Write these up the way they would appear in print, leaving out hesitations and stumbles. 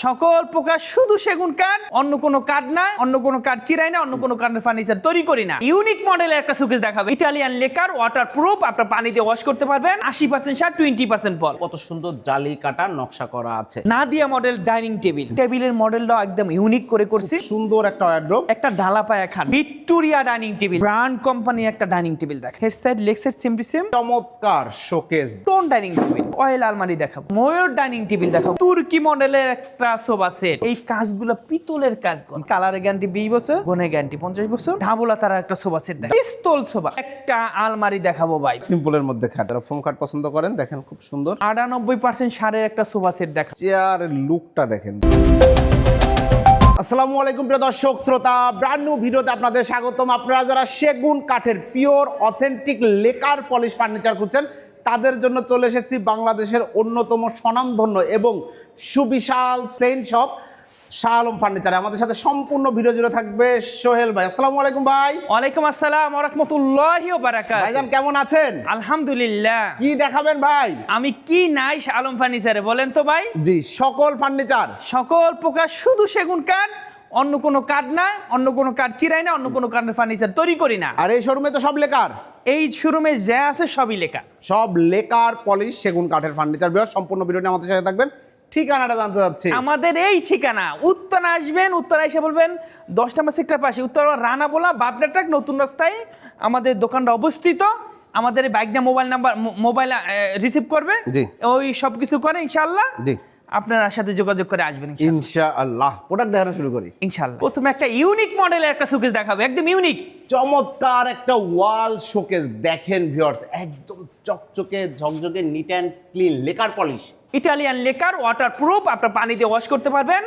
সকল প্রকার শুধু সেগুন কাঠ, অন্য কোনো কাঠ না, অন্য কোনো কাঠ চিরাই না, অন্য কোনো কাঠের ফার্নিচার তৈরি করি না। ইউনিক মডেলের একটা শোকেস দেখাবো, ইটালিয়ান লেকার, ওয়াটার প্রুফ, আপনার পানি দিয়ে ওয়াশ করতে পারবেন। 80% সার, 20% পল। কত সুন্দর জালি কাটা নকশা করা আছে। নাদিয়া মডেল ডাইনিং টেবিল, টেবিলের মডেলটা একদম ইউনিক করে করছি। সুন্দর একটা ওয়ার্ড্রোব, একটা ঢালা পায়া খাট, ভিক্টোরিয়া ডাইনিং টেবিল, ব্র্যান্ড কোম্পানির একটা ডাইনিং টেবিল দেখ। Head side leg side same to same. চমৎকার showcase, tone dining table, oil আলমারি দেখাবো, ময়ূর ডাইনিং টেবিল দেখাবো, তুর্কি মডেলের একটা সোফা সেট। এই কাজগুলো পিতলের কাজ, কালারের গ্যারান্টি 20 বছর, গুণের গ্যারান্টি 50 বছর। ঢাবলা তার একটা সোফা সেট দেখাবো, পিস্তল সোফা। একটা আলমারি দেখাবো ভাই, সিম্পলের মধ্যে খাট। যারা ফোম খাট পছন্দ করেন দেখেন খুব সুন্দর। 98% সারের একটা সোফা সেট দেখাবো। চেয়ারের লুকটা দেখেন। আসসালামু আলাইকুম প্রিয় দর্শক শ্রোতা, ব্র্যান্ড নিউ ভিডিওতে আপনাদের স্বাগতম। আপনারা যারা সেগুন কাঠের pure authentic lacquer polish furniture খুঁজছেন, তাদের জন্য চলে এসেছি বাংলাদেশের অন্যতম স্বনামধন্য এবং সুবিশাল চেইন শপ শাহ আলম ফার্নিচারে। আমাদের সাথে সম্পূর্ণ ভিডিও জুড়ে থাকবে সোহেল ভাই। আসসালামু আলাইকুম ভাই। ওয়ালাইকুম আসসালাম ওয়া রাহমাতুল্লাহি ওয়া বারাকাতুহু। ভাইজান কেমন আছেন? আলহামদুলিল্লাহ। কি দেখাবেন ভাই? আমি কি নাই শাহ আলম ফার্নিচারে বলেন তো ভাই? জি, সকল ফার্নিচার, সকল প্রকার শুধু সেগুন কাঠ, অন্য কোনো কাঠ না, অন্য কোনো কাঠ চিরাই না, অন্য কোনো কাঠের ফার্নিচার তৈরি করি না। আর এই শোরুমে তো সব লেকার, এই শোরুমে যা আছে সবই লেখা। সব লেকার পলিশ সেগুন কাঠের ফার্নিচার। বিভাগ সম্পূর্ণ ভিডিওটি আমাদের সাথে থাকবেন। ঠিকানাটা জানতে চাচ্ছি। আমাদের এই ঠিকানা, উত্তরা আসবেন, উত্তরা এসে বলবেন 10 নম্বর সেক্টর পাশে, উত্তরা রানা বলা বাবনা ট্রাক নতুন রাস্তায় আমাদের দোকানটা অবস্থিত। আমাদের বাইকটা মোবাইল রিসিভ করবে, জি, ওই সব কিছু করে ইনশাআল্লাহ। জি, আপনার সাথে যোগাযোগ করে আসবেন ইনশাআল্লাহ। প্রোডাক্ট দেখানো শুরু করি ইনশাআল্লাহ। প্রথমে একটা ইউনিক মডেলের একটা শোকেস দেখাবো, একদম ইউনিক। চমৎকার একটা ওয়াল শোকেস দেখেন ভিউয়ার্স, একদম চকচকে ঝকঝকে neat and clean lacquer polish. Italian lacquer, water proof, আপনার পানি দিয়ে ওয়াশ করতে পারবেন।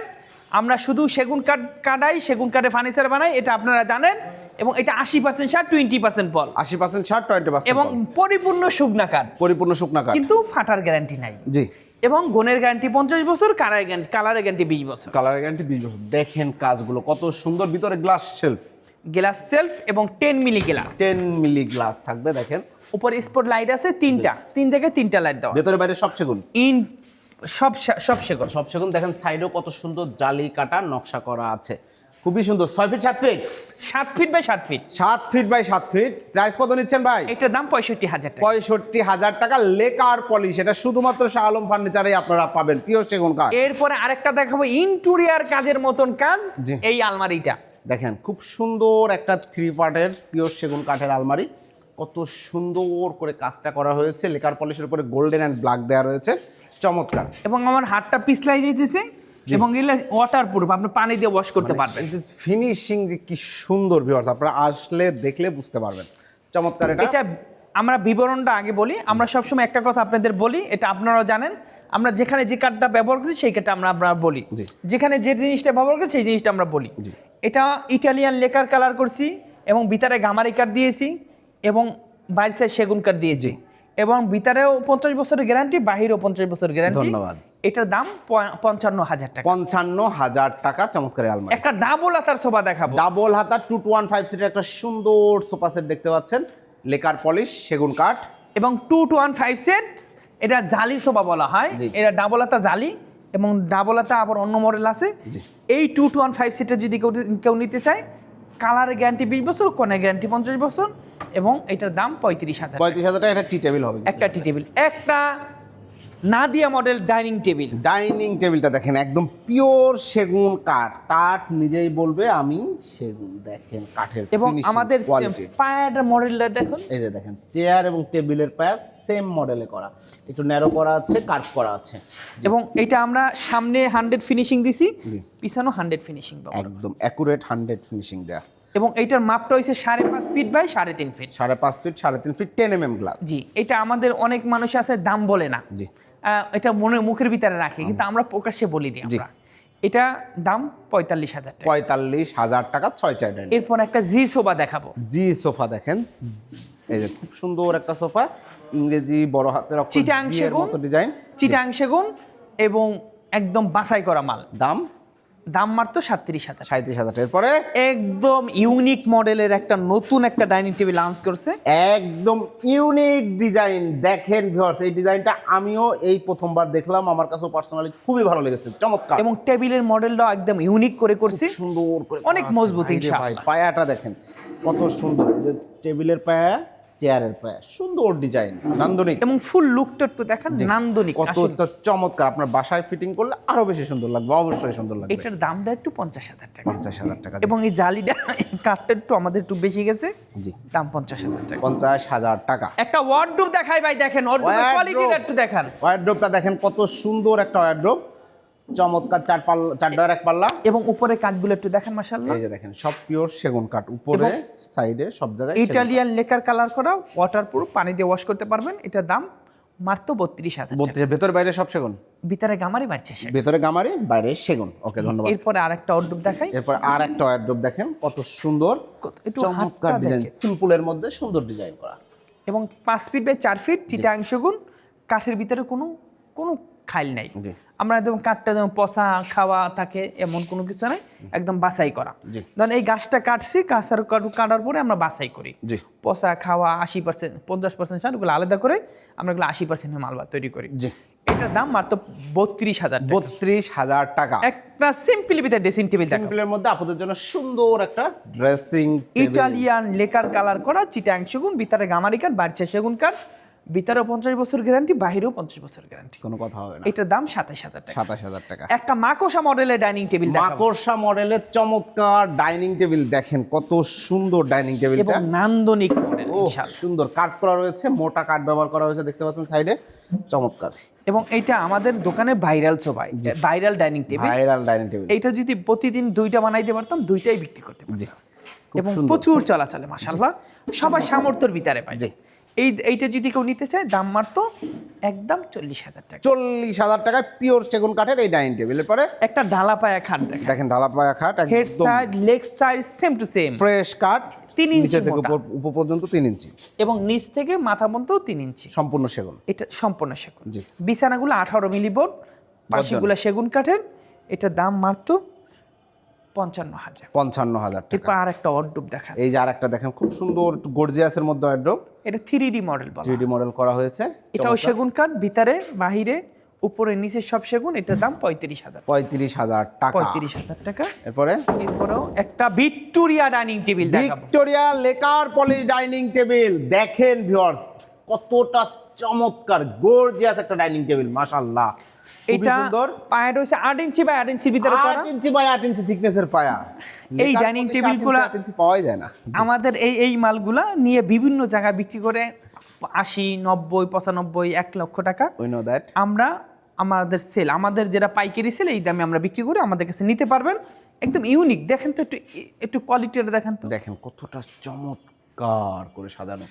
আমরা শুধু সেগুন কাঠ কাটাই, সেগুন কাঠের ফার্নিচার বানাই, এটা আপনারা জানেন। এবং এটা 80% সার, 20% পল। 80% ছাড়, 20% এবং পরিপূর্ণ শুকনা কাঠ, পরিপূর্ণ শুকনা কাঠ, কিন্তু ফাটার গ্যারান্টি নাই। জি। এবং গুণের গ্যারান্টি 50 বছর, কালারের গ্যারান্টি 20 বছর। কালারের গ্যারান্টি 20 বছর। দেখেন কাজগুলো কত সুন্দর। ভিতরে গ্লাস শেলফ, গ্লাস সেলফ এবং 10 মিলি গ্লাস, 10 মিলি গ্লাস থাকবে। দেখেন উপরে স্পট লাইট আছে 3টা, 3 থেকে 3টা লাইট দেওয়া। ভেতরে বাইরে সব সেগুন, সব সেগুন, সব সেগুন। দেখেন সাইডেও কত সুন্দর জালি কাটা নকশা করা আছে, খুবই সুন্দর। 6 feet 7 feet, 7 feet by 7 feet, 7 feet by 7 feet. Price কত নিচ্ছেন ভাই? এটার দাম 65,000 টাকা। 65,000 টাকা লেকার পলিশ। এটা শুধুমাত্র শাহ আলম ফার্নিচারে আপনারা পাবেন, পিওর সেগুন কাঠ। এরপরে আরেকটা দেখাবো ইন্টেরিয়র কাজের মতন কাজ, জি। এই আলমারিটা দেখেন খুব সুন্দর একটা 3 পার্টের পিওর সেগুন কাঠের আলমারি। কত সুন্দর করে কাজটা করা হয়েছে। লেকার পলিশের উপরে গোল্ডেন অ্যান্ড ব্ল্যাক দেওয়া রয়েছে, চমৎকার। এবং আমার হাতটা পিছলাই যেতেছে, এবং এগুলো ওয়াটার প্রুফ, আপনি পানি দিয়ে ওয়াশ করতে পারবেন। ফিনিশিং যে কি সুন্দর ভিউয়ার্স, আপনারা আসলে দেখলে বুঝতে পারবেন। চমৎকার। এটা আমরা বিবরণটা আগে বলি। আমরা সবসময় একটা কথা আপনাদের বলি, এটা আপনারাও জানেন, আমরা যেখানে যে কাঠটা ব্যবহার করছি সেই কাঠটা আমরা বলি, যেখানে যে জিনিসটা ব্যবহার করছি সেই জিনিসটা আমরা বলি। এটা ইটালিয়ান লেকার কালার করছি, এবং ভিতরে গামারি কাঠ দিয়েছি, এবং বাইরের সাইড সেগুন কাঠ দিয়েছি, এবং ভিতরেও 50 বছরের গ্যারান্টি, বাহিরেও 50 বছরের গ্যারান্টি। ধন্যবাদ। এটার দাম 55,000 টাকা। 55,000 টাকা। চমৎকার আলমারি। একটা ডাবল হাতার সোফা দেখাবো, ডাবল হাতা 2 to 1 5 সিটের একটা সুন্দর সোফা সেট দেখতে পাচ্ছেন, লেকার পলিশ সেগুন কাঠ। এবং 2 to 1 5 সেট। এটা জালি সোফা বলা হয়, এটা ডাবল হাতা জালি, এবং ডাবল হাতা আবার অন্য মডেল আছে। এই 2 to 1 5 সিটের যদি কেউ নিতে চায়, কালারের গ্যারান্টি 20 বছর, কোণের গ্যারান্টি 50 বছর, এবং এটার দাম 35,000 টাকা। 35,000 টাকা। একটা টি টেবিল হবে, একটা টি টেবিল। একটা Nadia model dining table. Dining টেবিলটা দেখেন একদম পিওর সেগুন কাঠ, কাঠ নিজেই বলবে আমি সেগুন। দেখেন কাঠের এবং ফিনিশিং, আমাদের কোয়ালিটি। পায়ের মডেলটা দেখুন, এই যে দেখেন চেয়ার এবং টেবিলের পায়া সেম মডেলে করা, একটু ন্যারো করা আছে, কাট করা আছে। এবং এটা আমরা সামনে 100 ফিনিশিং দিছি, পিছনে 100 ফিনিশিং পাবো, একদম অ্যাকুরেট 100 ফিনিশিং দেয়া। এবং এইটার মাপটা হইছে 5.5 feet by 3.5 feet. 5.5 feet 3.5 feet 10 mm glass. জি। এটা আমাদের অনেক মানুষ আছে দাম বলে না, জি, এটা মুখের ভিতরে রাখে, কিন্তু আমরা প্রকাশ্যে বলি দিই আমরা। এটা দাম 45,000 টাকা। 45,000 টাকা 6/4 ডাইনিং। এরপর একটা জি সোফা দেখাবো। জি সোফা দেখেন, এই যে খুব সুন্দর একটা সোফা, ইংরেজি বড় হাতের অক্ষর চিটাং জি এর সেগুন, মতো ডিজাইন। চিটাং সেগুন, এবং একদম বাছাই করা মাল। দাম দাম মাত্র 37,000। 37,000 এরপরে একদম ইউনিক মডেলের একটা নতুন একটা ডাইনিং টেবিল লঞ্চ করছে। একদম ইউনিক ডিজাইন দেখেন ভিউয়ার্স, এই ডিজাইনটা আমিও এই প্রথমবার দেখলাম, আমার কাছেও পার্সোনালি খুবই ভালো লেগেছে, চমৎকার এবং টেবিলের মডেলটাও একদম ইউনিক করে করছি, সুন্দর করে অনেক করা আছে। মজবুত ভাই রে ইনশাআল্লাহ। ভাই, পায়াটা দেখেন কত সুন্দর, এই যে টেবিলের পায়া, চেয়ারের পায়া, সুন্দর ডিজাইন, নান্দনিক, এবং ফুল লুকটা একটু দেখেন, নান্দনিক আসলে। কতটা চমৎকার। আপনার বাসায় ফিটিং করলে আরো বেশি সুন্দর লাগবে, অবশ্যই সুন্দর লাগবে। এটার দামটা একটু 50,000 টাকা, 50,000 টাকা। এবং এই জালিটা কাঠটা একটু আমাদের একটু বেশি গেছে, জি, দাম 50,000 টাকা। 50,000 টাকা। একটা ওয়ার্ডরোব দেখাই ভাই, দেখেন ওয়ার্ডরোবের Wardrobe। কোয়ালিটিটা একটু দেখেন। ওয়ার্ড্রোবটা দেখেন কত সুন্দর একটা ওয়ার্ড্রোব, চমৎকার, চার ডয়ার এক পাল্লা। এবং উপরে কাঠগুলো একটু দেখেন মাশাআল্লাহ, এই যে দেখেন সব পিওর সেগুন কাঠ, উপরে সাইডে সব জায়গায় সেগুন কাঠ। ইটালিয়ান লেকার কালার করা, ওয়াটারপ্রুফ, পানি দিয়ে ওয়াশ করতে পারবেন। এটার দাম মাত্র 32,000 টাকা। ভেতর বাইরে সব সেগুন, ভিতরে গামারি মারছে সে। ভেতরে গামারি, বাইরে সেগুন। ওকে, ধন্যবাদ। এরপরে আরেকটা ওয়ার্ডরোব দেখাই, এরপর আর একটা ওয়ার্ড্রোব দেখেন কত সুন্দর, একটু চমৎকার হাতটা ডিজাইন, দেখেন। সিম্পলের মধ্যে সুন্দর ডিজাইন করা। এবং 5 ফিট বাই 4 ফিট চিটাং সেগুন, কাঠের ভিতরে কোনো কোনো খাইল নাই। জি। আমরা একদম কাঠটা যেমন পচা খাওয়া থাকে এমন কোনো কিছু নাই, একদম বাছাই করা। জি। ধরেন এই গাছটা কাটছি, কাটার পরে আমরা বাছাই করি, জি, পচা খাওয়া 80%, 50% সার ওগুলো আলাদা করে আমরা এগুলো 80% মাল তৈরি করি। জি। এটার দাম মাত্র 32,000 টাকা। 32,000 টাকা। একটা সিম্পল ভিতরে ড্রেসিং টেবিল দেখো, সিম্পলের মধ্যে আপনাদের জন্য সুন্দর একটা ড্রেসিং ইটালিয়ান লেকার কালার করা, চিটাং সেগুন, ভিতরে গামারি কাঠ, বাড়ছে সেগুন কাঠ, ভিতরে 50 বছর গ্যারান্টি, বাহিরেও 50 বছর গ্যারান্টি। কোনো কথা হবে না। এটার দাম 27,000 টাকা। 27,000 টাকা। একটা মাকড়সা মডেলের ডাইনিং টেবিল দেখাবো, মাকড়সা মডেলের চমৎকার ডাইনিং টেবিল দেখেন কত সুন্দর ডাইনিং এবং টেবিলটা। নান্দনিক মডেল ও বিশাল। সুন্দর কাঠ করা রয়েছে, মোটা কাঠ ব্যবহার করা হয়েছে, দেখতে পাচ্ছেন সাইডে, চমৎকার। এবং এটা আমাদের দোকানে ভাইরাল সবাই, viral dining table. Viral dining table. এইটা যদি প্রতিদিন 2টা বানাইতে পারতাম, 2টাই বিক্রি করতে জি, পারতাম। খুব এবং সুন্দর। প্রচুর চলাচলে মাশাআল্লাহ, সবার সামর্থ্যের ভিতরে পাই। জি। এইটা যদি কেউ নিতে চায়, দাম মাত্র একদম 40,000 টাকা। 40,000 টাকায় পিওর সেগুন কাঠের এই ডাইনিং টেবিলের পরে একটা ঢালা পায়া খাট দেখেন, দেখেন ঢালা পায়া খাট, হেড একদম side, leg side same to same, fresh কাঠ, 3 ইঞ্চি নিচে থেকে মোটা। উপর পর্যন্ত 3 ইঞ্চি, এবং নিচ থেকে মাথা পর্যন্ত 3 ইঞ্চি, সম্পূর্ণ সেগুন। এটা সম্পূর্ণ সেগুন। জি। বিছানাগুলো 18 মিলি বোর্ড, পাশিগুলো সেগুন কাঠের। এটার দাম মাত্র 55,000। 55,000 টাকা। এরপর আর একটা ওয়ার্ডরোব দেখা, এই যে আরেকটা দেখেন খুব সুন্দর গর্জিয়াসের মধ্যে ওয়ার্ড্রোব, এটা 3D মডেল বলা 3D মডেল করা হয়েছে, এটাও চমৎকার। সেগুন কাঠ, ভিতরে বাহিরে উপরে নিচে সব সেগুন। এটার দাম 35,000। 35,000 টাকা। 35,000 টাকা। এরপরে এরপরেও একটা ভিক্টোরিয়া ডাইনিং টেবিল দেখাবো, Victoria lacquer polish dining table দেখেন ভিউয়ার্স কতটা চমৎকার, গর্জিয়াস একটা ডাইনিং টেবিল, মাশাআল্লাহ। এটা সুন্দর, পায়া রয়েছে 8 ইঞ্চি বাই 8 ইঞ্চির ভিতরে করা। 8 ইঞ্চি বাই 8 ইঞ্চি থিকনেসের পায়া। এই লেকার ডাইনিং পলিশ টেবিলগুলা 8 ইঞ্চি পাওয়াই যায় না। আমাদের এই মালগুলা নিয়ে বিভিন্ন জায়গায় বিক্রি করে 80, 90, 95, 1 লক্ষ টাকা। We know that. আমরা আমাদের সেল, আমাদের যেটা পাইকারি সেল, এই দামে আমরা বিক্রি করি, আমাদের কাছে নিতে পারবেন। একদম ইউনিক, দেখেন তো একটু কোয়ালিটিটা দেখেন তো। দেখেন কতটা চমৎকার করে সাজানো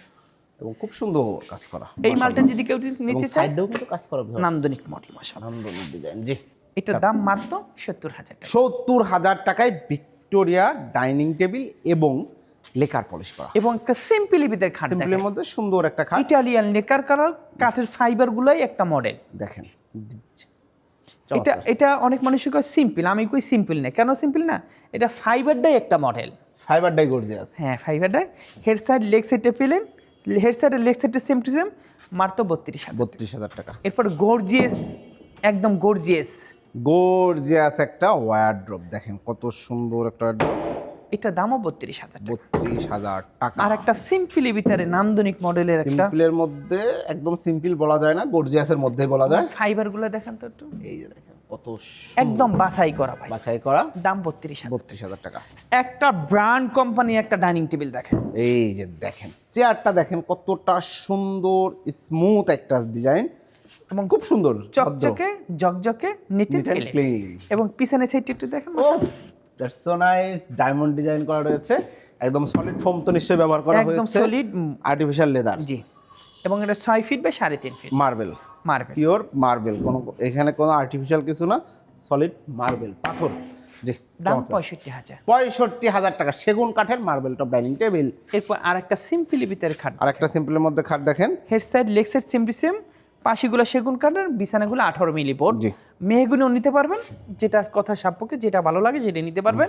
এবং খুব সুন্দর কাজ করা। এই মালটা যদি কেউ নিতে চায়, সাইডেও কিন্তু কাজ করা viewers। নান্দনিক মডেল মাশাআল্লাহ। নান্দনিক ডিজাইন। জি, এটার দাম মাত্র 70,000 টাকা। 70,000 টাকায় ভিক্টোরিয়া ডাইনিং টেবিল এবং লেকার পলিশ করা। এবং একটা সিম্পলি ভিতরে খাট সিম্পলের দেখেন, মধ্যে সুন্দর একটা খাট ইটালিয়ান লেকার কালার, কাঠের ফাইবার গুলাই একটা মডেল। দেখেন। এটা অনেক মানুষই কয় সিম্পল, আমি কই সিম্পল না। কেন সিম্পল না? এটা ফাইবারটাই একটা মডেল। ফাইবারটাই গর্জিয়াস। হ্যাঁ, ফাইবারটাই। হেড সাইড লেগ সাইডে পেলেন, হেড সাইড আর লেগ সাইডে সেম টু সেম, মাত্র 32,000। 32,000 টাকা। এরপর গর্জিয়াস, একদম গর্জিয়াস, গর্জিয়াস একটা ওয়ার্ড্রোব দেখেন কত সুন্দর একটা ওয়ার্ড্রোব, এটার দামও 32,000 টাকা। 32,000 টাকা। আর একটা সিম্পলি ভিতরে নান্দনিক মডেলের একটা সিম্পলের মধ্যে একদম সিম্পল বলা যায় না, গর্জিয়াসের মধ্যেই বলা যায়। ফাইবার গুলো দেখেন তো একটু, এই যে দেখেন কত একদম বাছাই করা ভাই, বাছাই করা, দাম 32,000। 32,000 টাকা। একটা ব্র্যান্ড কোম্পানি একটা ডাইনিং টেবিল দেখেন, এই যে দেখেন চেয়ারটা দেখেন কতটা সুন্দর, স্মুথ একটা ডিজাইন এবং খুব সুন্দর, চকচকে ঝকঝকে, neat Neat and and clean। Clean. এবং পিছনের সাইডটা একটু দেখেন, that's so nice. Diamond design করা রয়েছে, একদম সলিড ফোম তো নিশ্চয়ই ব্যবহার করা হয়েছে, একদম সলিড, আর্টিফিশিয়াল লেদার। জি। এবং এটা 6 feet by 3.5 feet marble, marble. Pure marble, কোনো এখানে কোনো আর্টিফিশিয়াল কিছু না, সলিড মার্বেল, পাথর। জি, দাম 65,000। 65,000 টাকা সেগুন কাঠের মার্বেল টপ ডাইনিং টেবিল। এরপর আর একটা সিম্পলি ভিতরে খাট, আর একটা সিম্পলের মধ্যে খাট দেখেন, head side leg side same to same, পাশিগুলো সেগুন কাঠের, বিছানাগুলো 18 মিলি বোর্ড। জি। মেহগুনিও নিতে পারবেন, যেটা কথা সাপেক্ষে যেটা ভালো লাগে সেটা নিতে পারবেন।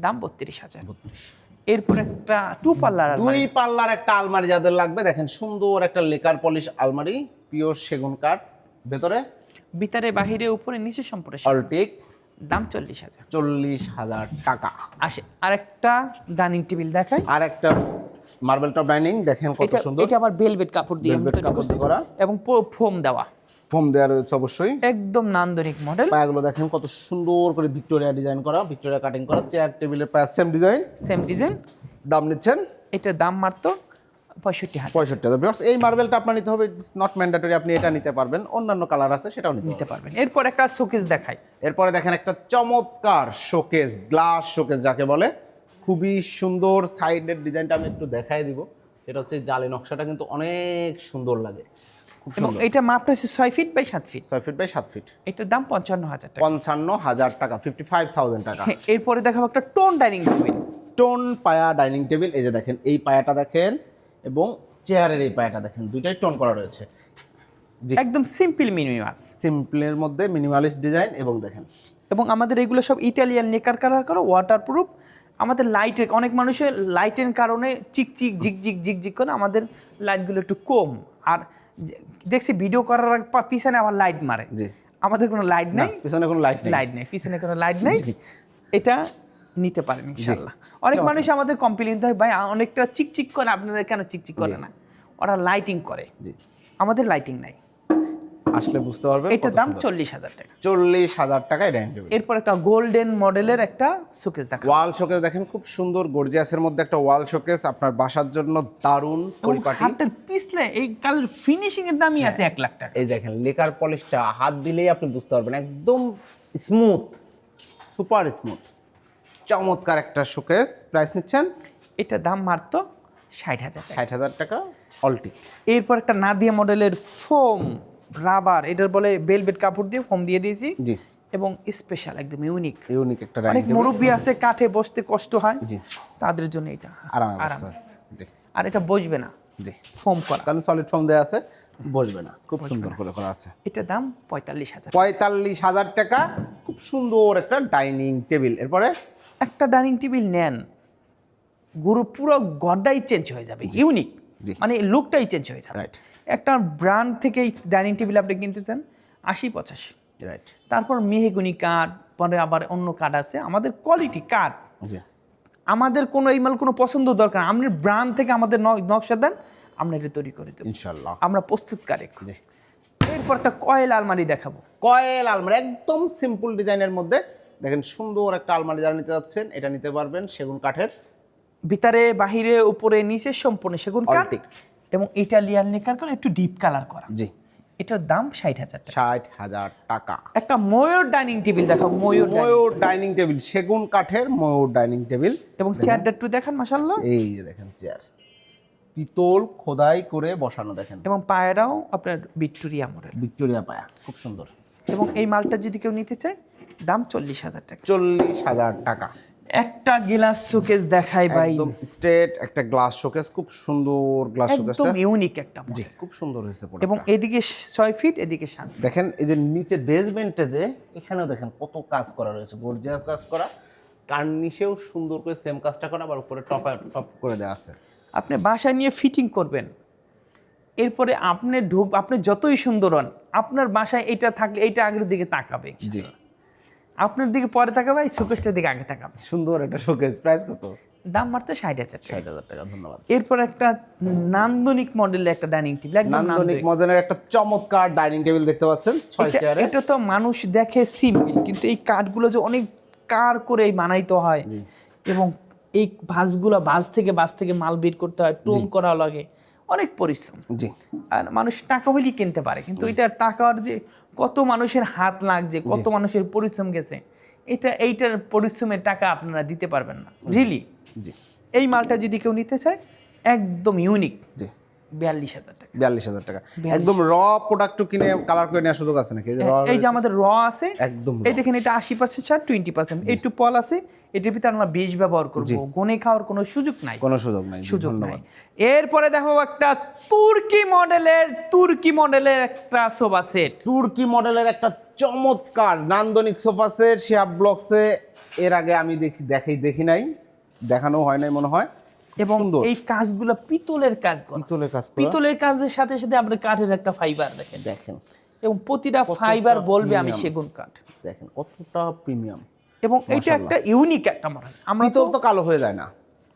দাম 32,000। এরপর একটা 2 পাল্লার দুই পাল্লার একটা আলমারি যাদের লাগবে, দেখেন সুন্দর একটা লেকার পলিশ আলমারি, পিওর সেগুন কাঠ, ভেতরে ভিতরে বাহিরে উপরে নিচে সম্পূর্ণ অলটিক, দাম 40,000। 40,000 টাকা। আসে আরেকটা ডাইনিং টেবিল দেখাই। আর একটা মার্বেল টপ ডাইনিং, দেখেন কত সুন্দর, এটা আবার ভেলভেট কাপড় দিয়ে আমি Velvet তৈরি কাপড় করছি দিয়ে করা। এবং ফোম দেওয়া, ফোম দেওয়া রয়েছে অবশ্যই। একদম নান্দনিক মডেল। পায়াগুলো দেখেন কত সুন্দর করে ভিক্টোরিয়া ডিজাইন করা, ভিক্টোরিয়া কাটিং করা। চেয়ার টেবিলের পায়া সেম ডিজাইন, সেম ডিজাইন। দাম নিচ্ছেন এটার দাম মাত্র 65,000 65,000। এই মার্বেলটা আপনার নিতে হবে, ইটস নট ম্যান্ডেটরি, আপনি এটা নিতে পারবেন, অন্যান্য কালার আছে সেটাও নিতে নিতে পারবেন। এরপর একটা শোকেস দেখাই। এরপরে দেখেন একটা চমৎকার শোকেস, গ্লাস শোকেস যাকে বলে, খুবই সুন্দর। সাইডের ডিজাইনটা আমি একটু দেখাই দিব, এটা হচ্ছে জালি নকশাটা কিন্তু অনেক সুন্দর লাগে, খুব এবং সুন্দর। এটা মাপটা হচ্ছে 6 feet by 7 feet. 6 feet by 7 feet, এটার দাম 55,000 টাকা। 55,000 টাকা, 55,000 টাকা। হ্যাঁ, এরপরে দেখাবো একটা টোন ডাইনিং টেবিল। টোন পায়া ডাইনিং টেবিল, এই যে দেখেন এই পায়াটা দেখেন এবং চেয়ারের এই পায়াটা দেখেন, দুইটাই টোন করা রয়েছে। জি। একদম সিম্পল মিনিমাস, সিম্পলের মধ্যে মিনিমালিস্ট ডিজাইন, এবং দেখেন এবং আমাদের এগুলো সব ইটালিয়ান নেকার কালার করা, ওয়াটারপ্রুফ। আমাদের লাইটের অনেক মানুষের লাইটের কারণে চিকচিক ঝিকঝিক ঝিকঝিক করে, আমাদের লাইটগুলো একটু কম। আর দেখছি ভিডিও করার পিছনে আবার লাইট মারে, জি। আমাদের কোনো লাইট না, নেই, পিছনে কোনো লাইট নেই, লাইট নেই, পিছনে কোনো লাইট নেই। জি। এটা নিতে পারেন ইনশাআল্লাহ। অনেক মানুষ আমাদের কমপ্লেইন দেয়, ভাই অনেকটা চিকচিক করে, আপনাদের কেন চিকচিক করে না? ওরা লাইটিং করে, জি। আমাদের লাইটিং নাই। আসলে বুঝতে পারবেন। এটার দাম 40,000 টাকা। 40,000 টাকায় ডাইনিং টেবিল। এরপর একটা গোল্ডেন মডেলের একটা শোকেস দেখা। ওয়াল শোকেস দেখেন, খুব সুন্দর গর্জিয়াসের মধ্যে একটা ওয়াল শোকেস, আপনার বাসার জন্য দারুণ পরিপাটি। হাতের পিছলে এই কালার ফিনিশিং এর দামই আছে 1 লাখ টাকা। এই দেখেন লেকার পলিশটা হাত দিলেই আপনি বুঝতে পারবেন, একদম স্মুথ, সুপার স্মুথ, চমৎকার একটা শোকেস। প্রাইস নিচ্ছেন এটা দাম মাত্র 60,000 টাকা। 60,000 টাকা অলটি। এরপর একটা নাদিয়া মডেলের ফোম রাবার, এটার বলে ভেলভেট কাপড় দিয়ে ফোম দিয়ে দিয়েছি। জি। এবং স্পেশাল একদম ইউনিক। ইউনিক একটা অনেক ডাইনিং টেবিল। মুরব্বী আছে কাঠে বসতে কষ্ট হয়, জি। তাদের জন্য এটা আরামে আরাম। বসতে হয়। জি। আর এটা বসবে না, জি। ফোম করা। কারণ সলিড ফর্ম দেওয়া আছে, বসবে না, খুব সুন্দর করে করা আছে। এটার দাম 45,000। 45,000 টাকা, খুব সুন্দর একটা ডাইনিং টেবিল। এরপরে একটা ডাইনিং টেবিল নেন, গুরু পুরো গড়টাই চেঞ্জ হয়ে যাবে, ইউনিক, জি। মানে লুকটাই চেঞ্জ হয়ে যাবে। রাইট, একটা ব্র্যান্ড থেকে ডাইনিং টেবিল আপনি কিনতে চান 80-85, রাইট। তারপর মেহগুনি কাঠ, পরে আবার অন্য কাঠ আছে। আমাদের কোয়ালিটি কাঠ, জি। আমাদের কোনো এই মাল কোনো পছন্দ দরকার, আপনি ব্র্যান্ড থেকে আমাদের নকশা দেন, আমরা এটা তৈরি করে দেবো, ইনশাআল্লাহ। আমরা প্রস্তুতকারক। জি। এরপর একটা কয়েল আলমারি দেখাবো। কয়েল আলমারি, একদম সিম্পল ডিজাইনের মধ্যে দেখেন সুন্দর একটা আলমারি যারা নিতে যাচ্ছেন, এটা নিতে পারবেন সেগুন কাঠের, ভিতরে বাহিরে উপরে নিচে সম্পূর্ণ সেগুন কাঠ Antique। এবং ইটালিয়ান নেকার কালার, একটু ডিপ কালার করা। জি। এটার দাম 60,000 টাকা। 60,000 টাকা। একটা ময়ূর ডাইনিং টেবিল দেখাও, ময়ূর ডাইনিং টেবিল, সেগুন কাঠের ময়ূর ডাইনিং টেবিল। এবং চেয়ারটা একটু দেখান, মাশাআল্লাহ। এই যে দেখেন চেয়ার, পিতল খোদাই করে বসানো, দেখেন এবং পায়রাও আপনার ভিক্টোরিয়া মডেল। ভিক্টোরিয়া পায়া, খুব সুন্দর। এবং এই মালটা যদি কেউ নিতে চায়, দাম 40,000 টাকা। 40,000 টাকা। একটা গ্লাস শোকেস দেখাই ভাই, একদম স্ট্রেট একটা গ্লাস শোকেস, খুব সুন্দর গ্লাস একদম শোকেসটা। ইউনিক একটা জি, model। খুব সুন্দর হয়েছে এবং প্রোডাক্টটা। এদিকে 6 ফিট, এদিকে 7 ফিট। দেখেন এই যে নিচে বেসমেন্টে যে এখানেও দেখেন কত কাজ করা রয়েছে, গর্জিয়াস কাজ করা, কার্নিশেও সুন্দর করে সেম কাজটা করা, আবার উপরে টপ করে দেওয়া আছে। আপনি বাসায় নিয়ে ফিটিং করবেন, এরপরে আপনি যতই সুন্দর হন, আপনার বাসায় এটা থাকলে এইটা আগের দিকে তাকাবে, জি। আপনার দিকে পরে তাকাবে, এই শোকেসটার দিকে আগে তাকাবে। সুন্দর একটা শোকেস। প্রাইস কত? দাম মাত্র 60,000 টাকা। 60,000 টাকা। ধন্যবাদ। এরপর একটা নান্দনিক মডেলের একটা ডাইনিং টেবিল, একদম নান্দনিক নান্দনিক। মডেলের একটা চমৎকার ডাইনিং টেবিল দেখতে পাচ্ছেন, 6 চেয়ারে। এটা তো মানুষ দেখে সিম্পল, কিন্তু এই কাঠগুলো যে অনেক কার করে বানাইতে হয়, এবং এই বাস থেকে মাল বের করতে হয়, টোন করা লাগে, অনেক পরিশ্রম। জি। আর মানুষ টাকা হলেই কিনতে পারে, কিন্তু এটা টাকার যে কত মানুষের হাত লাগছে, কত মানুষের পরিশ্রম গেছে, এইটার পরিশ্রমের টাকা আপনারা দিতে পারবেন না, রিলি। জি। এই মালটা যদি কেউ নিতে চায়, একদম ইউনিক, জি। 42,000 টাকা। 42,000 টাকা। একদম র প্রোডাক্টও কিনে কালার করে নেওয়ার সুযোগ আছে নাকি? এই যে আমাদের র আছে একদম এই দেখেন, এটা 80% ছাড় 20%, একটু পল আছে, এটার ভিতরে আমরা বেশ ব্যবহার করব, গনে খাওয়ার কোনো সুযোগ নাই, কোনো সুযোগ নাই। সুযোগ নাই। এরপরে দেখো একটা তুর্কি মডেলের একটা সোফা সেট, তুর্কি মডেলের একটা চমৎকার নান্দনিক সোফা সেট শিহাব ব্লগসে এর আগে আমি দেখি নাই, দেখানো হয় নাই মনে হয়। এবং সুন্দর এই কাজগুলো পিতলের কাজ করা, পিতলের কাজ করা। পিতলের কাজের সাথে সাথে আপনার কাঠের একটা ফাইবার দেখেন, দেখেন এবং প্রতিটা ফাইবার বলবে আমি premium। সেগুন কাঠ, দেখেন কতটা প্রিমিয়াম। এবং এটা একটা ইউনিক একটা মডেল। আমরা পিতল তো কালো হয়ে যায় না,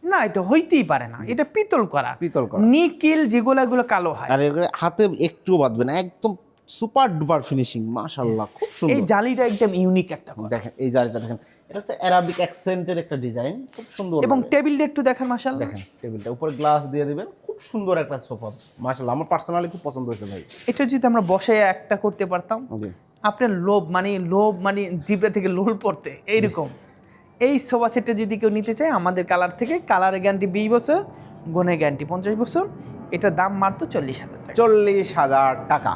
না, এটা হইতেই পারে না, এটা পিতল করা, পিতল করা। নিকেল যেগুলো কালো হয়, আর এগুলো হাতে একটুও বাঁধবে না, একদম সুপার ডুপার ফিনিশিং, মাশাআল্লাহ খুব এই সুন্দর। জালিটা একদম ইউনিক একটা করা। দেখেন এই জায়গাটা দেখেন, এটা হচ্ছে অ্যারাবিক অ্যাকসেন্টের একটা ডিজাইন, খুব সুন্দর। এবং টেবিলটা একটু দেখেন মাশাআল্লাহ, দেখেন টেবিলটা উপরে গ্লাস দিয়ে দিবেন, খুব সুন্দর একটা সোফা, মাশাআল্লাহ আমার পার্সোনালি খুব পছন্দ হয়েছে ভাই। এটা যদি আমরা বসে একটা করতে পারতাম, জি আপনার লোভ মানে জিভে থেকে লোল পড়তে এইরকম। এই সোফা সেটটা যদি কেউ নিতে চায় আমাদের কালার থেকে, কালারের গ্যারান্টি 20 বছর, গুণের গ্যারান্টি 50 বছর। এটার দাম মাত্র 40,000 টাকা। 40,000 টাকা।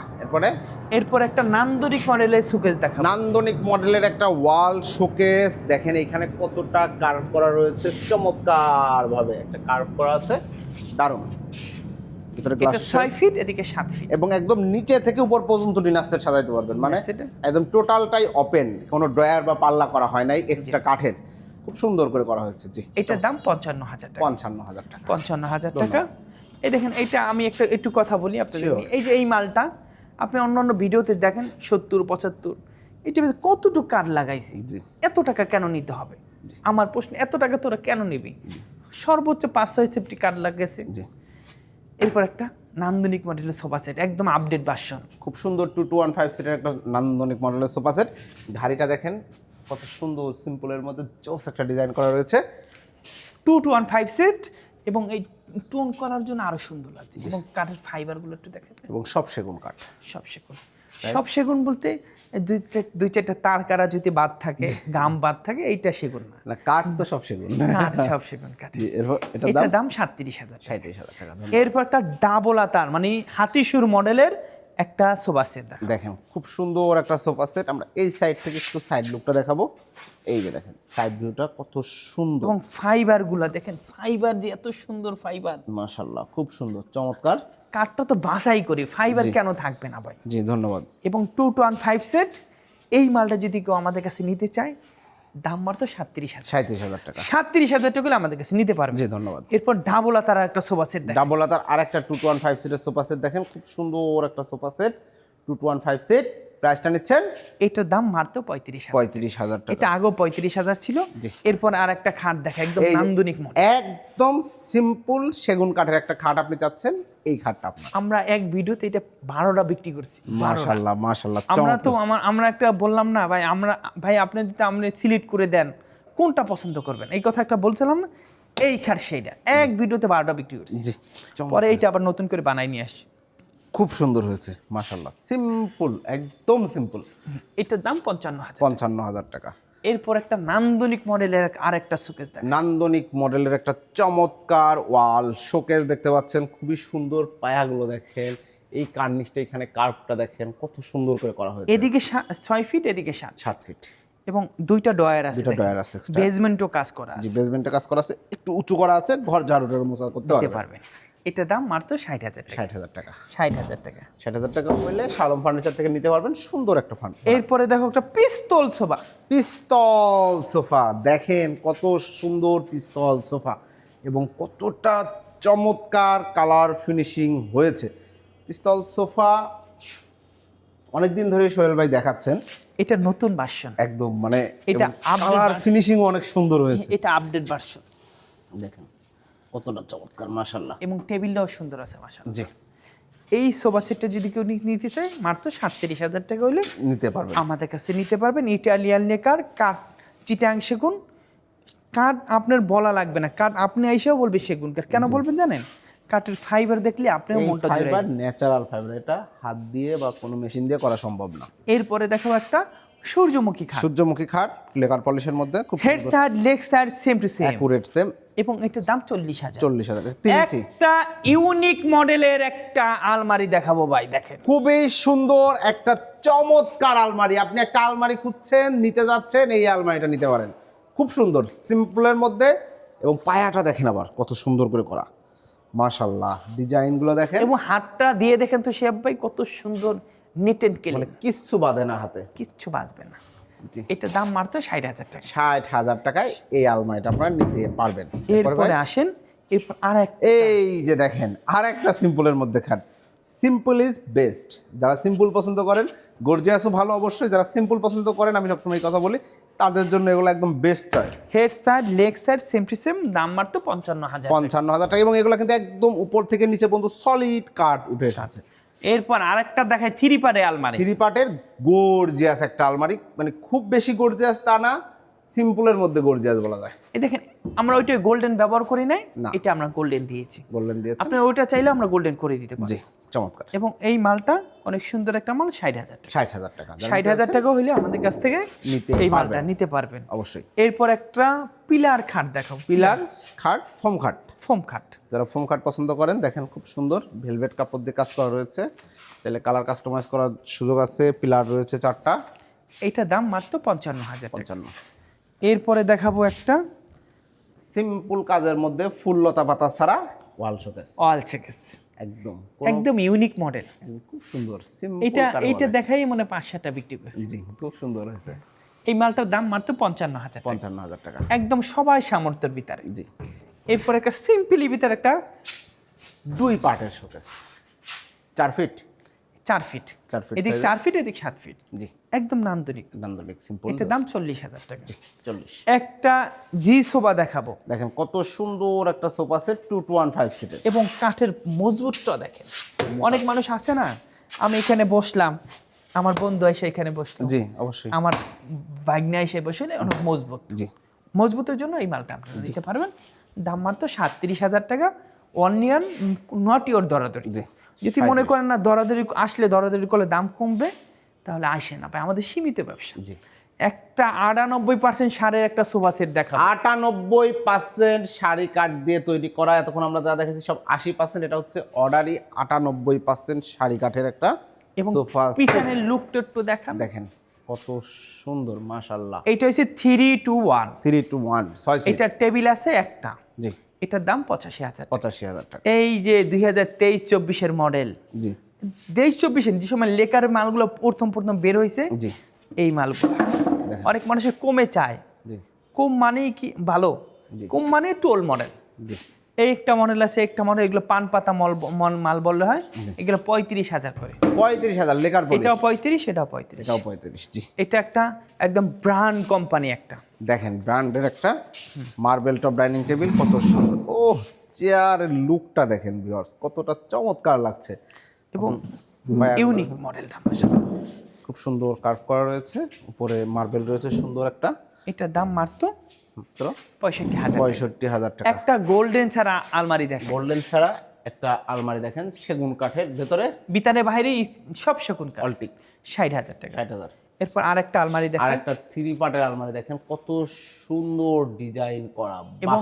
এরপর একটা নান্দনিক মডেলের সুকেস দেখাবো। নান্দনিক মডেলের একটা ওয়াল শোকেস, দেখেন এখানে কতটা কার্ভ করা রয়েছে, চমৎকার ভাবে একটা কার্ভ করা আছে, দারুণ। ভিতরে এটা গ্লাস 6 ফিট, এদিকে 7 ফিট, এবং একদম নিচে থেকে উপর পর্যন্ত ডিনার সেট সাজাইতে পারবেন, মানে সেটা একদম টোটালটাই ওপেন, কোনো ড্রয়ার বা পাল্লা করা হয় নাই, এক্সট্রা কাঠের, খুব সুন্দর করে করা হয়েছে। জি এটার দাম 55,000 টাকা। 55,000 টাকা। 55,000 টাকা। এই দেখেন, এটা আমি একটু কথা বলি আপনাদের। Sure. এই যে এই মালটা আপনি অন্য ভিডিওতে দেখেন 70, 75, এটা কতটুকু কাঠ লাগাইছি, জি। এত টাকা কেন নিতে হবে? আমার প্রশ্ন, এত টাকা তোরা কেন নিবি? সর্বোচ্চ 5-6 সেফটি কাঠ লাগাইছে। জি এরপর একটা নান্দনিক মডেলের সোফা সেট, একদম আপডেট ভার্সন, খুব সুন্দর 2215 সিটের একটা নান্দনিক মডেলের সোফা সেট। ধারিটা দেখেন কত সুন্দর, সিম্পলের মধ্যে জোস একটা ডিজাইন করা রয়েছে। 2215 সেট, এবং এই টোন করার জন্য আরো সুন্দর লাগছে, এবং কাঠের ফাইবারগুলো একটু দেখেন, এবং সব সেগুন কাঠ। সব সেগুন। সব সেগুন বলতে দুই চারটা তার কারা যদি বাদ থাকে, গাম বাদ থাকে, এইটা সেগুন না, না কাঠ তো সব সেগুন। কাঠ সব সেগুন কাঠ। জি, এরপর এটার এটার দাম দাম 37,000 টাকা। 37,000 টাকা। এরপর একটা ডাবল আতার মানে হাতিসুর মডেলের একটা সোফা সেট দেখেন খুব সুন্দর একটা সোফা সেট। আমরা এই সাইড থেকে একটু সাইড লুকটা দেখাবো। এই যে দেখেন সাইড ভিউটা কত সুন্দর, এবং ফাইবার গুলা দেখেন, ফাইবার যে এত সুন্দর ফাইবার, মাশাআল্লাহ খুব সুন্দর চমৎকার। কাঠটা তো বাছাই করি, ফাইবার কেন থাকবে না ভাই? জি ধন্যবাদ। এবং 2215 সেট, এই মালটা যদি কেউ আমাদের কাছে নিতে চায় দাম মাত্র 37,000। 37,000 টাকা। 37,000 টাকা আমাদের কাছে নিতে পারবে। জি ধন্যবাদ। এরপর ডাবল আতার একটা সোফা সেট দেখেন, ডাবল আতার আরেকটা 2215 সিটের সোফা সেট দেখেন, খুব সুন্দর একটা সোফা সেট 2215 সেট। প্রাইসটা নিচ্ছেন এটার দাম মাত্র 35,000। 35,000 টাকা। এটা আগেও 35,000 ছিল। জি। এরপর আর একটা খাট দেখা, একদম এই যে নান্দনিক মডেল, একদম সিম্পল সেগুন কাঠের একটা খাট আপনি চাচ্ছেন, এই খাটটা আপনার। আমরা এক ভিডিওতে এটা 12টা বিক্রি করছি। 12টা। মাশাআল্লাহ মাশাআল্লাহ আমরা তো চমৎকার। আমরা একটা বললাম না ভাই আপনি যদি আপনি সিলেক্ট করে দেন কোনটা পছন্দ করবেন, এই কথা একটা বলছিলাম না, এই খাট সেইটা এক ভিডিওতে 12টা বিক্রি করছি। জি পরে এইটা আবার নতুন করে বানাই নিয়ে আসছি। খুব সুন্দর হয়েছে মাশাআল্লাহ, সিম্পল একদম সিম্পল। এটার দাম 55,000। 55,000 টাকা। এরপর একটা নান্দনিক মডেলের আরেকটা শোকেস দেখ, নান্দনিক মডেলের একটা চমৎকার ওয়াল শোকেস দেখতে পাচ্ছেন, খুবই সুন্দর। পায়াগুলো দেখেন, এই কার্নিশটা, এখানে কার্ভটা দেখেন কত সুন্দর করে করা হয়েছে। এদিকে 6 ফিট, এদিকে 7, 7 ফিট, এবং দুইটা ডয়ার আছে, দুটো ডয়ার আছে extra। বেসমেন্টও কাজ করা জি আছে, বেসমেন্টে কাজ করা আছে, একটু উঁচু করা আছে, ঘর ঝাড়ুটার মোছা করতে দিতে পারবেন। পারবেন। এটার দাম মাত্র 60,000 টাকা। 60,000 টাকা। 60,000 টাকা। 60,000 টাকা হইলে শালম ফার্নিচার থেকে নিতে পারবেন সুন্দর একটা ফার্নিচার। এরপরে দেখো একটা পিস্তল সোফা, পিস্তল সোফা দেখেন কত সুন্দর পিস্তল সোফা, এবং কতটা চমৎকার কালার ফিনিশিং হয়েছে। পিস্তল সোফা অনেকদিন ধরে সোহেল ভাই দেখাচ্ছেন, এটা নতুন ভার্সন, একদম মানে এটা কালার ফিনিশিং অনেক সুন্দর হয়েছে। এটা আপডেট ভার্সন, দেখেন কতটা চমৎকার মাশাআল্লাহ। এবং টেবিলটাও সুন্দর আছে মাশাআল্লাহ। জি এই সোফা সেটটা যদি কেউ নিতে চায় মাত্র 37,000 টাকা হলে নিতে পারবেন, আমাদের কাছে নিতে পারবেন। ইটালিয়ান লেকার কাঠ, চিটাং সেগুন কাঠ, আপনার বলা লাগবে না, কাঠ আপনি এসেও বলবে সেগুন কাঠ। কেন বলবেন জানেন? কাঠের ফাইবার দেখলে আপনার মনটা জুড়ে ফাইবার ন্যাচারাল ফাইবার, এটা হাত দিয়ে বা কোনো মেশিন দিয়ে করা সম্ভব না। এরপরে দেখো একটা সূর্যমুখী খাট, সূর্যমুখী খাট লেকার পলিশের মধ্যে খুব head side leg side same to same, accurate same. এবং এটার দাম 40,000। 40,000 3 ইঞ্চি। একটা ইউনিক মডেলের একটা আলমারি দেখাবো ভাই, দেখেন খুবই সুন্দর একটা চমৎকার আলমারি। আপনি একটা আলমারি খুঁজছেন, নিতে যাচ্ছেন, এই আলমারিটা নিতে পারেন। খুব সুন্দর সিম্পলের মধ্যে, এবং পায়াটা দেখেন আবার কত সুন্দর করে করা, মাশাআল্লাহ। ডিজাইনগুলো দেখেন, এবং হাতটা দিয়ে দেখেন তো শেফ ভাই কত সুন্দর নিট এন্ড ক্লিন, মানে কিচ্ছু বাদে না হাতে, কিচ্ছু বাজবে না। জি। এটার দাম মাত্র 60,000 টাকা। 60,000 টাকায় এই আলমারিটা আপনারা নিতে পারবেন। এরপরে আসেন, এরপর আর এক, এই যে দেখেন আর একটা সিম্পলের মধ্যে খাট। Simple is best. যারা সিম্পল পছন্দ করেন, গর্জিয়াসও ভালো অবশ্যই, যারা সিম্পল পছন্দ করেন আমি সবসময় কথা বলি, তাদের জন্য এগুলো একদম best choice. Head side leg side same to same, দাম মাত্র 55,000 টাকা। 55,000 টাকা, এবং এগুলো কিন্তু একদম উপর থেকে নিচে পর্যন্ত সলিড কাঠ উঠে আছে। এরপর আরেকটা দেখায় 3 পারে আলমারি, 3 পার্টের গর্জিয়াস একটা আলমারি, মানে খুব বেশি গর্জিয়াস তা না, সিম্পলের মধ্যে গর্জিয়াস বলা যায়। এই দেখেন আমরা ওইটা গোল্ডেন ব্যবহার করি নাই, না। এটা আমরা গোল্ডেন দিয়েছি। গোল্ডেন দিয়েছে, আপনি ওইটা চাইলে আমরা গোল্ডেন করে দিতে পারি। জি চমৎকার। এবং এই মালটা অনেক সুন্দর একটা মাল, 60,000 টাকা। 60,000 টাকা, 60,000 টাকা হলে আমাদের কাছ থেকে নিতে এই মালটা পারবেন। নিতে পারবেন অবশ্যই। এরপর একটা পিলার খাট দেখাবো, পিলার খাট, ফোম খাট। ফোম খাট। যারা ফোম খাট পছন্দ করেন, দেখেন খুব সুন্দর ভেলভেট কাপড় দিয়ে কাজ করা রয়েছে, তাহলে কালার কাস্টমাইজ করার সুযোগ আছে। পিলার রয়েছে 4টা, এইটার দাম মাত্র 55,000 টাকা। 55। এরপরে দেখাবো একটা সিম্পল কাজের মধ্যে ফুল লতা পাতা ছাড়া ওয়াল শোকেস, অল চেকেস, একদম একদম ইউনিক মডেল। খুব সুন্দর সিম্পল। এইটা দেখাই মনে 5-7টা বিক্রি করছে। জি খুব সুন্দর হয়েছে। এই মালটার দাম মাত্র 55,000 টাকা, 55,000 টাকা, একদম সবাই সামর্থ্যের ভিতরে। জি। এরপর একটা সিম্পলি ভিতরে একটা 2 পার্টের শোকেস, 4 ফিট, 4 ফিট, 4 ফিট এদিক 4 ফিট এদিক 7 ফিট, জি একদম নান্দনিক। নান্দনিক সিম্পল। এটার দাম 40,000 টাকা। 40। একটা জি সোফা দেখাবো, দেখেন কত সুন্দর একটা সোফা সেট, 2 to 1 5 সিটের, এবং কাঠের মজবুতটা দেখেন। অনেক মানুষ আছে না, আমি এখানে বসলাম, আমার বন্ধু এসে এখানে বসলো, জি অবশ্যই, আমার ভাগ্না এসে বসলে অনেক মজবুত। জি মজবুতের জন্য এই মালটা আপনারা নিতে পারবেন। দাম মাত্র 37,000 টাকা। অনিয়ন নট ইওর দরাদরি। জি। যদি মনে করেন না দরাদরি আসলে দরাদরি করলে দাম কমবে, তাহলে আসে না ভাই, আমাদের সীমিত ব্যবসা। জি। একটা 98% সারের একটা সোফা সেট দেখাবো। 98% শাড়ি কাঠ দিয়ে তৈরি করা। এতক্ষণ আমরা যা দেখেছি সব 80%, এটা হচ্ছে অর্ডারই 98% শাড়ি কাঠের একটা এবং সোফা সেট। পিছনের লুকটা একটু দেখান, দেখেন কত সুন্দর, মাশাআল্লাহ। এইটা হচ্ছে 3 to 1, 3 to 1 6 সিট, এটা টেবিল আছে একটা, জি এটার দাম 85,000 টাকা। 85,000 টাকা, এই যে 2023-24 মডেল, জি 23-24 যে সময় লেকার মালগুলো প্রথম বের হয়েছে, জি এই মালগুলো দেখেন, অনেক মানুষের কমে চায়। জি কম মানেই কি ভালো, জি। কম মানে টোল মডেল। জি এই একটা মডেল আছে, একটা মডেল, এগুলো পান পাতা মাল বললে হয়, এগুলো 35,000 করে। 35,000 লেকার পলিশ, এটাও 35, এটাও 35। এটাও 35, জি। এটা একটা একদম ব্র্যান্ড কোম্পানি একটা। দেখেন ব্র্যান্ডের একটা মার্বেল টপ ডাইনিং টেবিল, কত সুন্দর। ও চেয়ারের লুকটা দেখেন ভিউয়ার্স, কতটা চমৎকার লাগছে, এবং ভাই, ইউনিক মডেলটা মাশাআল্লাহ, খুব সুন্দর কার্ভ করা রয়েছে, উপরে মার্বেল রয়েছে সুন্দর একটা, এটার দাম মাত্র মাত্র 65,000। 65,000 টাকা। একটা গোল্ডেন ছাড়া আলমারি দেখেন, গোল্ডেন ছাড়া একটা আলমারি দেখেন, সেগুন কাঠের, ভেতরে ভিতরে বাইরে সব শকুন কাঠ, অল্টিক, 60,000 টাকা। 60,000। এরপর আরেকটা আলমারি আর দেখেন, একটা 3 পার্টের আলমারি দেখেন, কত সুন্দর ডিজাইন করা, এবং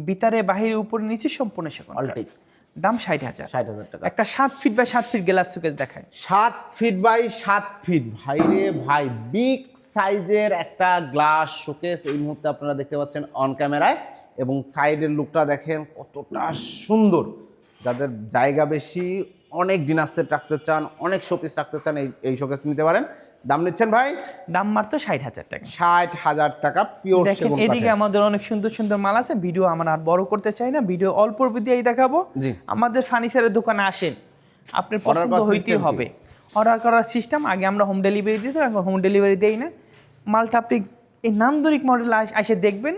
ভিতরে বাহিরে উপরে নিচে সম্পূর্ণ শকুন কাঠ, অল্টিক, দাম 60,000। 60,000 টাকা। একটা 7 feet by 7 feet glass showcase দেখায়, 7 ফিট বাই 7 ফিট, ভাই রে ভাই, বিগ সাইজের একটা গ্লাস শোকেস এই মুহূর্তে আপনারা দেখতে পাচ্ছেন অন ক্যামেরায়, এবং সাইডের লুকটা দেখেন কতটা সুন্দর। যাদের জায়গা বেশি, অনেক ডিনার সেট রাখতে চান, অনেক শোপিস রাখতে চান, এই শোকেস নিতে পারেন। দাম নিচ্ছেন ভাই দাম মাত্র 60,000 টাকা। 60,000 টাকা, পিওর দেখেন সেগুন এদিকে কাঠের। আমাদের অনেক সুন্দর সুন্দর মাল আছে, ভিডিও আমরা আর বড় করতে চাই না, ভিডিও অল্প দিয়েই দেখাবো। জি। আমাদের ফার্নিচারের দোকানে আসেন, আপনার Order পছন্দ করার হইতেই system কি? হবে। অর্ডার করার সিস্টেম, আগে আমরা হোম ডেলিভারি দিতাম, এখন হোম ডেলিভারি দেই না। মালটা আপনি এই নান্দনিক মডেল এসে দেখবেন,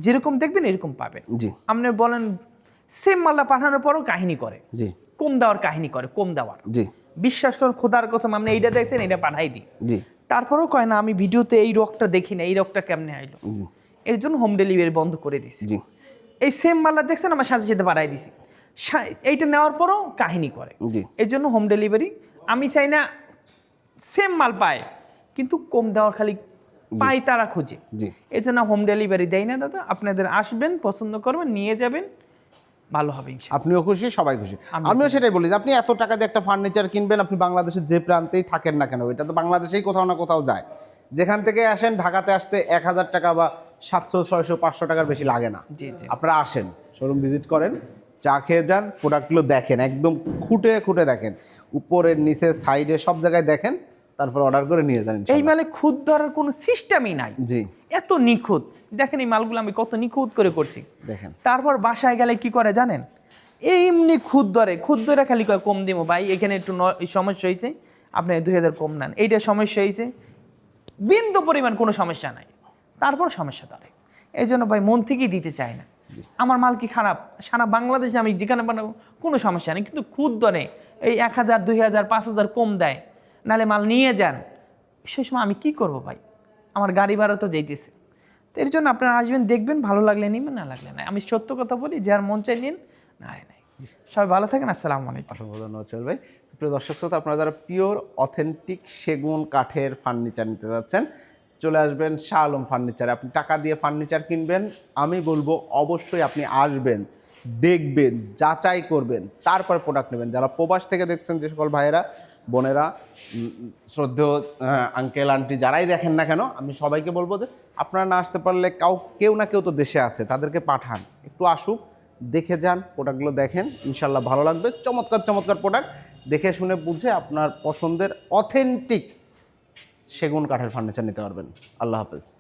যেরকম দেখবেন এরকম পাবেন। জি আপনি বলেন সেম মালটা পাঠানোর পরও কাহিনী করে, জি কম দেওয়ার কাহিনী করে, কম দেওয়ার। জি বিশ্বাস করুন খোদার কসম, আপনি এইটা দেখছেন, এটা পাঠাই দিই, জি তারপরেও কয় না আমি ভিডিওতে এই রকটা দেখি না, এই রকটা কেমনে আইলো, জি এর জন্য হোম ডেলিভারি বন্ধ করে দিছি। জি এই সেম মালটা দেখছেন আমার সাথে সাথে বাড়াই দিছি, এইটা নেওয়ার পরও কাহিনী করে, জি এর জন্য হোম ডেলিভারি। আমি চাই না সেম মাল পায় কিন্তু কম দেওয়ার খালি পাই তারা খুঁজে। জি এই জন্য হোম ডেলিভারি দেয় না দাদা, আপনাদের আসবেন, পছন্দ করবেন, নিয়ে যাবেন, ভালো হবে ইনশাআল্লাহ। আপনিও খুশি, সবাই খুশি। আমিও সেটাই বলি যে আপনি এত টাকা দিয়ে একটা ফার্নিচার কিনবেন, আপনি বাংলাদেশের যে প্রান্তেই থাকেন না কেন, এটা তো বাংলাদেশেই কোথাও না কোথাও যায়। যেখান থেকে আসেন ঢাকাতে আসতে 1000 টাকা বা 700, 600, 500 টাকার বেশি লাগে না। জি জি আপনারা আসেন, শোরুম ভিজিট করেন, চা খেয়ে যান, প্রোডাক্টগুলো দেখেন, একদম খুঁটে খুঁটে দেখেন, উপরে নিচে সাইডে সব জায়গায় দেখেন, তারপর অর্ডার করে নিয়ে যান এই ইনশাআল্লাহ। মালে খুদ ধরার কোনো সিস্টেমই নাই, জি এত নিখুঁত। দেখেন এই মালগুলো আমি কত নিখুঁত করে করছি। দেখেন তারপর বাসায় গেলে কি করে জানেন, এমনি খুদ ধরে খালি কয় কম দিব ভাই, এখানে একটু সমস্যা হয়েছে, আপনি 2000 কম নেন, এইটা সমস্যা হয়েছে, বিন্দু পরিমাণ কোনো সমস্যা নাই, তারপর সমস্যা ধরে। এই জন্য ভাই মন থেকেই দিতে চায় না। আমার মাল কি খারাপ, সারা বাংলাদেশে আমি যেখানে বানাবো কোনো সমস্যা নেই, কিন্তু খুদ ধরে এই 1000, 2000, 5000 কম দেয়, নাহলে মাল নিয়ে যান, সেই সময় আমি কি করব ভাই, আমার গাড়ি ভাড়া তো যাইতেছে। তো এর জন্য আপনারা আসবেন, দেখবেন, ভালো লাগলে নিবেন, না লাগলে না। আমি সত্য কথা বলি, যার মন চাই নিন, না নাই। সবাই ভালো থাকেন, আসসালামু আলাইকুম। অসংখ্য ধন্যবাদ সোহেল ভাই। তো প্রিয় দর্শক শ্রোতা, আপনারা যারা পিওর অথেন্টিক সেগুন কাঠের ফার্নিচার নিতে যাচ্ছেন, চলে আসবেন শাহ আলম ফার্নিচারে। আপনি টাকা দিয়ে ফার্নিচার কিনবেন, আমি বলবো অবশ্যই আপনি আসবেন, দেখবেন, যাচাই করবেন, তারপর প্রোডাক্ট নেবেন। যারা প্রবাস থেকে দেখছেন, যে সকল ভাইয়েরা, বোনেরা, শ্রদ্ধেয় আঙ্কেল আন্টি যারাই দেখেন না কেন, আমি সবাইকে বলবো যে আপনারা না আসতে পারলে কেউ না কেউ তো দেশে আছে, তাদেরকে পাঠান, একটু আসুক, দেখে যান, প্রোডাক্টগুলো দেখেন, ইনশাল্লাহ ভালো লাগবে। চমৎকার চমৎকার প্রোডাক্ট, দেখে শুনে বুঝে আপনার পছন্দের অথেন্টিক সেগুন কাঠের ফার্নিচার নিতে পারবেন। আল্লাহ হাফেজ।